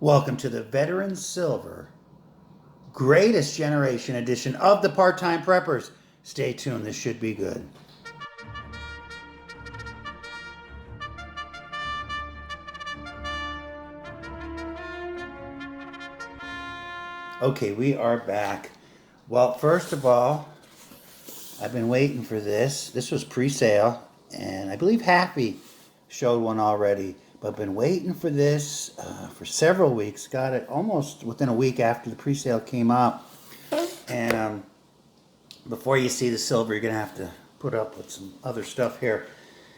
Welcome to the Veteran Silver Greatest Generation edition of the Part-Time Preppers. Stay tuned, this should be good. Okay, we are back. Well, first of all, I've been waiting for this. This was pre-sale, and I believe Happy showed one already, but I've been waiting for this for several weeks. Got it almost within a week after the pre-sale came out. And before you see the silver, you're going to have to put up with some other stuff here.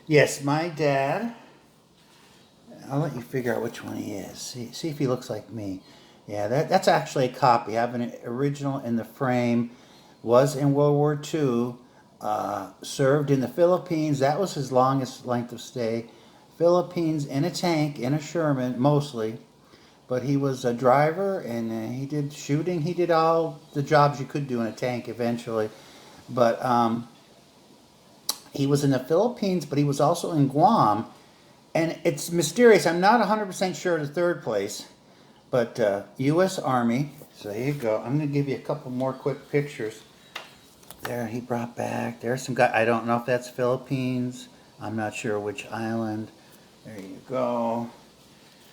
Yes, my dad, I'll let you figure out which one he is. See if he looks like me. Yeah, that's actually a copy. I have an original in the frame. Was in World War II. Served in the Philippines. That was his longest length of stay. Philippines in a tank, in a Sherman, mostly. But he was a driver, and he did shooting. He did all the jobs you could do in a tank eventually. But he was in the Philippines, but he was also in Guam. And it's mysterious. I'm not 100% sure of the third place, but U.S. Army. So here you go. I'm going to give you a couple more quick pictures. There, he brought back. There's some guy. I don't know if that's Philippines. I'm not sure which island. There you go.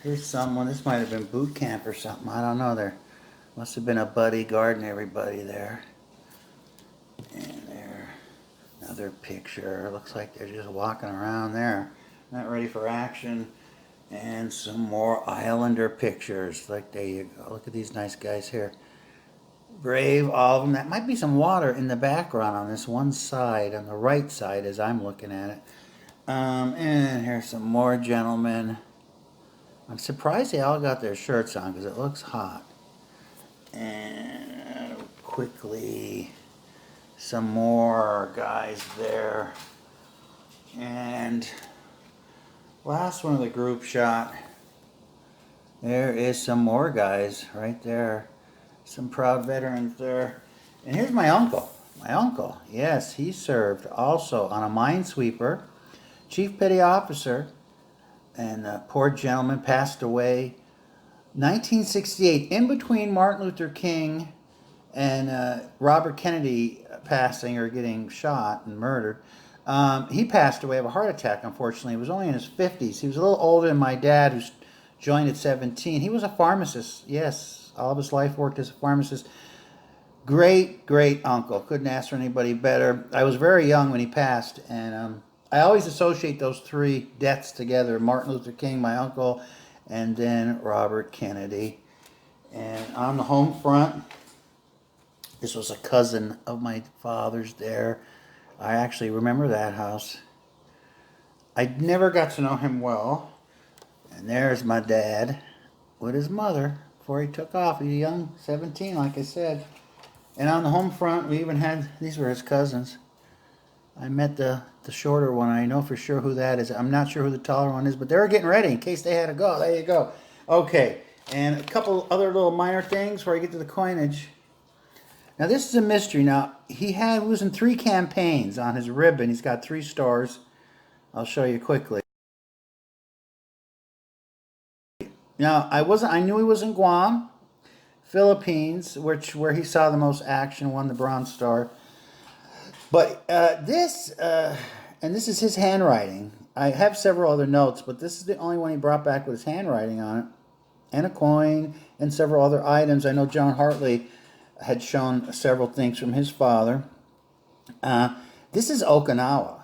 Here's someone. This might have been boot camp or something. I don't know. There must have been a buddy guarding everybody there. And there, another picture. Looks like they're just walking around there, not ready for action. And some more Islander pictures. Like, there you go. Look at these nice guys here. Brave, all of them. That might be some water in the background on this one side, on the right side as I'm looking at it. And here's some more gentlemen. I'm surprised they all got their shirts on because it looks hot. And quickly, some more guys there. And last one of the group shot. There is some more guys right there. Some proud veterans there. And here's my uncle. My uncle, yes, he served also on a minesweeper, chief petty officer, and the poor gentleman passed away 1968, in between Martin Luther King and Robert Kennedy passing or getting shot and murdered. He passed away of a heart attack, unfortunately. He was only in his 50s. He was a little older than my dad, who joined at 17. He was a pharmacist, yes. All of his life worked as a pharmacist. Great, great uncle. Couldn't ask for anybody better. I was very young when he passed, and I always associate those three deaths together. Martin Luther King, my uncle, and then Robert Kennedy. And on the home front, this was a cousin of my father's there. I actually remember that house. I never got to know him well. And there's my dad with his mother before he took off. He was young, 17, like I said. And on the home front, we even had, these were his cousins. I met the shorter one. I know for sure who that is. I'm not sure who the taller one is, but they were getting ready in case they had to go. There you go. Okay, and a couple other little minor things before I get to the coinage. Now, this is a mystery. Now, he was in 3 campaigns on his ribbon. He's got 3 stars. I'll show you quickly. Now, I knew he was in Guam, Philippines, where he saw the most action, won the Bronze Star. But and this is his handwriting. I have several other notes, but this is the only one he brought back with his handwriting on it, and a coin, and several other items. I know John Hartley had shown several things from his father. This is Okinawa,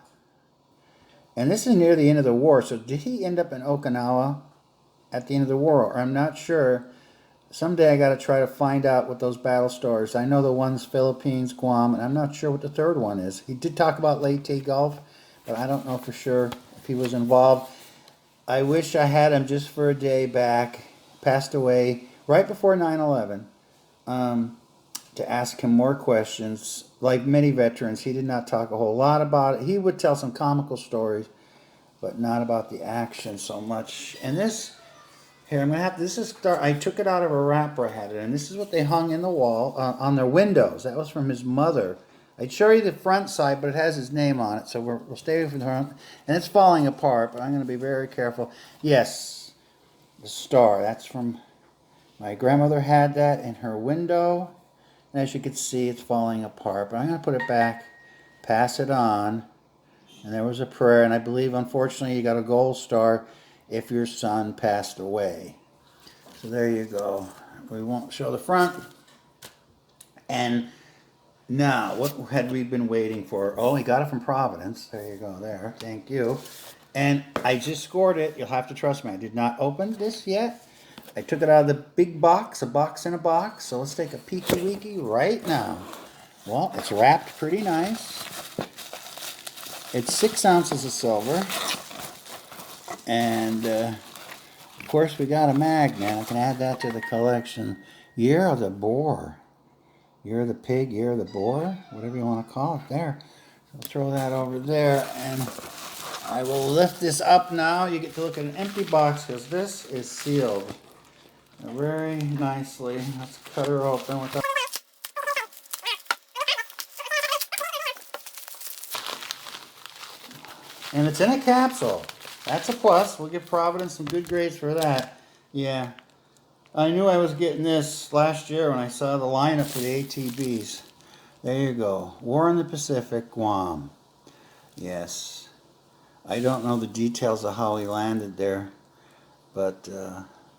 and this is near the end of the war. So did he end up in Okinawa at the end of the war? I'm not sure. Someday I got to try to find out what those battle stars. I know the one's Philippines, Guam, and I'm not sure what the third one is. He did talk about Leyte Gulf, but I don't know for sure if he was involved. I wish I had him just for a day back. Passed away right before 9/11. To ask him more questions. Like many veterans, he did not talk a whole lot about it. He would tell some comical stories, but not about the action so much. And this here, I'm gonna have this is start. I took it out of a wrapper I had it, and this is what they hung in the wall on their windows. That was from his mother. I'd show you the front side, but it has his name on it, so we'll stay with the front. And it's falling apart, but I'm going to be very careful. Yes, the star. That's from My grandmother had that in her window. And as you can see, it's falling apart. But I'm going to put it back, pass it on. And there was a prayer. And I believe, unfortunately, you got a gold star if your son passed away. So there you go. We won't show the front. And now, what had we been waiting for? Oh, we got it from Providence. There you go, there. Thank you. And I just scored it. You'll have to trust me. I did not open this yet. I took it out of the big box, a box in a box. So let's take a peeky-weeky right now. Well, it's wrapped pretty nice. It's 6 ounces of silver. And, of course, we got a magnet. I can add that to the collection. Year of the Boar. Year of the Pig, Year of the Boar. Whatever you want to call it there. So I'll throw that over there. And I will lift this up now. You get to look at an empty box because this is sealed very nicely. Let's cut her open with that. And it's in a capsule. That's a plus. We'll give Providence some good grades for that. Yeah. I knew I was getting this last year when I saw the lineup for the ATBs. There you go. War in the Pacific, Guam. Yes. I don't know the details of how he landed there, but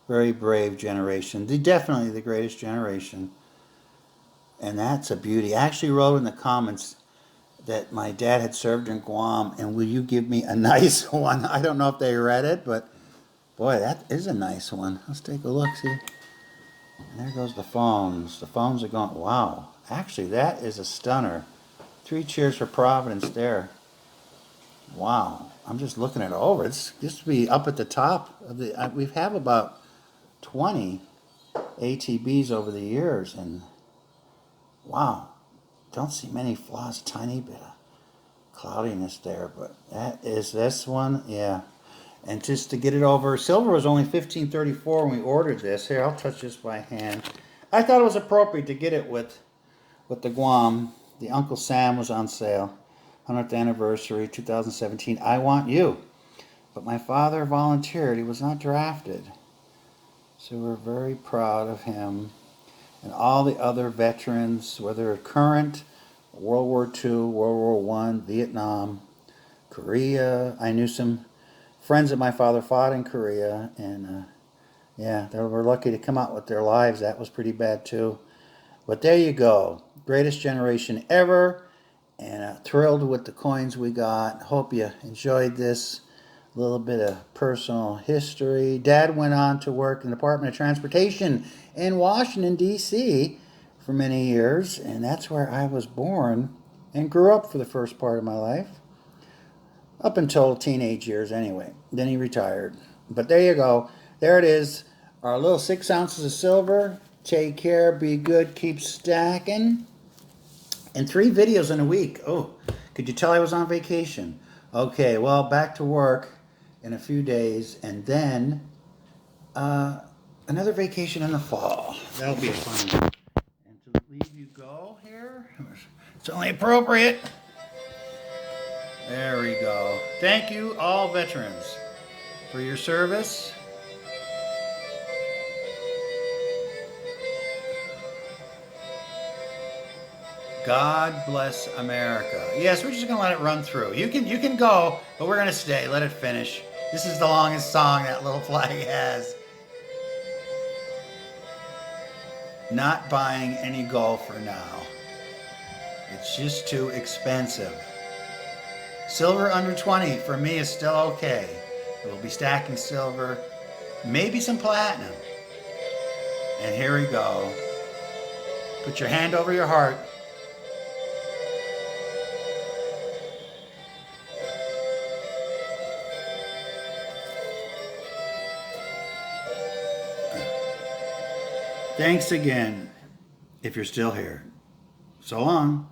very brave generation. Definitely the greatest generation. And that's a beauty. I actually wrote in the comments that my dad had served in Guam, and will you give me a nice one? I don't know if they read it, but boy, that is a nice one. Let's take a look, see. And there goes the phones. The phones are going, wow. Actually, that is a stunner. 3 cheers for Providence there. Wow. I'm just looking it over. It's used to be up at the top of the. We have about 20 ATBs over the years, and wow, don't see many flaws. Tiny bit of cloudiness there, but that is this one, yeah. And just to get it over, silver was only $15.34 when we ordered this. Here, I'll touch this by hand. I thought it was appropriate to get it with the Guam. The Uncle Sam was on sale. 100th anniversary, 2017. I want you. But my father volunteered. He was not drafted. So we're very proud of him. And all the other veterans, whether current, World War II, World War I, Vietnam, Korea. I knew some friends of my father fought in Korea. And yeah, they were lucky to come out with their lives. That was pretty bad too. But there you go. Greatest generation ever. And thrilled with the coins we got. Hope you enjoyed this little bit of personal history. Dad went on to work in the Department of Transportation in Washington, D.C. for many years. And that's where I was born and grew up for the first part of my life. Up until teenage years anyway. Then he retired. But there you go. There it is. Our little 6 ounces of silver. Take care. Be good. Keep stacking. And 3 videos in a week. Oh, could you tell I was on vacation? Okay, well, back to work in a few days, and then another vacation in the fall. That'll be a fun one. And to leave you go here, it's only appropriate. There we go. Thank you, all veterans, for your service. God bless America. Yes, we're just going to let it run through. You can go, but we're going to stay. Let it finish. This is the longest song that little flag has. Not buying any gold for now. It's just too expensive. Silver under 20 for me is still okay. We'll be stacking silver, maybe some platinum. And here we go. Put your hand over your heart. Thanks again, if you're still here. So long.